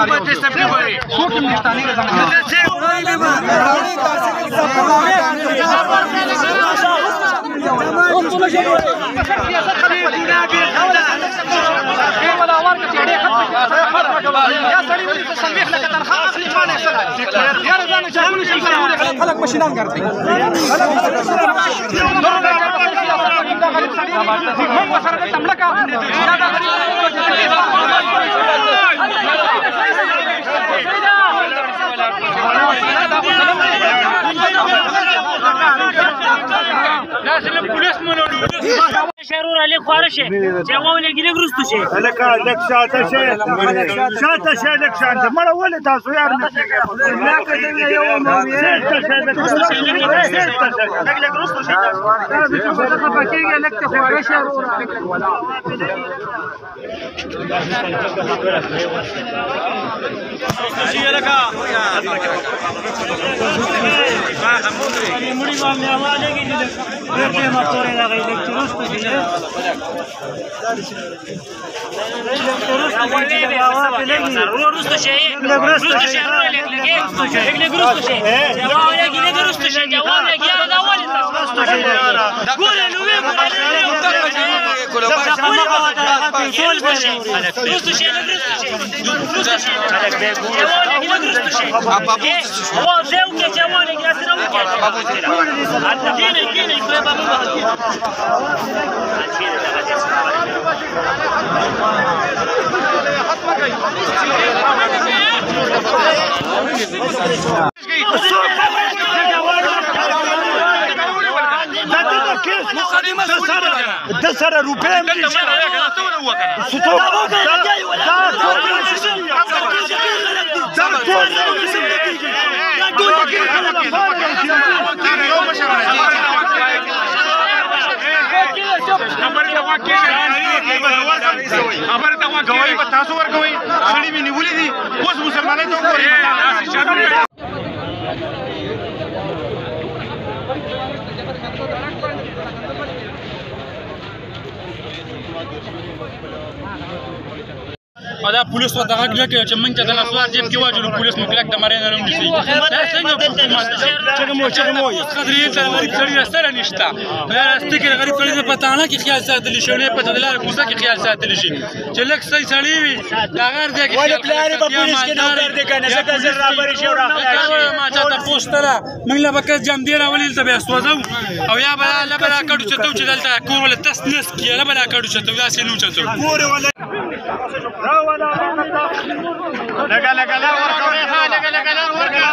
حکومت استبلی وایي څوک یې مشتاني خلق مشینان کرتے شهرور علی خوارشه جواب لګیلې ګرستو شي لکه لک شاته شه لک شاته مړه ولې تاسو یار نه کېږي یو مو شاته شه لک ګرستو شي دا به کېږي لک ته خوارشه دسر روپے خبر ته واکوي په تاسو ورکوي خړې مې نیولې دي اوس مسلمانۍ ته وګورئ دا پولیس ته دغه نه کوي چې موږ ته د نسوار جیب کې واجو پولیس مکلک د مړې نه رونی دا څنګه چګمو خدري ته غریب سړي سره نشته دا راستي کې غریب سړي په پتا نه کې خیال ساتل شي نه په دلاره کوڅه کې خیال ساتل شي چې لک صحیح سړي وي دا غیر دی کې ولا پلان په پولیس کې نو کار دی کنه څنګه زر رابري شي ما چاته پوښتنه موږ لا بکه جام دی راولې ته بیا سوځو او یا بل لا بل کډو چې تو چې دلته کور ول تس نس کې لا بل کډو چې تو داسې نو چتو کور ول لگا لگا لا ورکوي ها لگا لگا لا ورکوي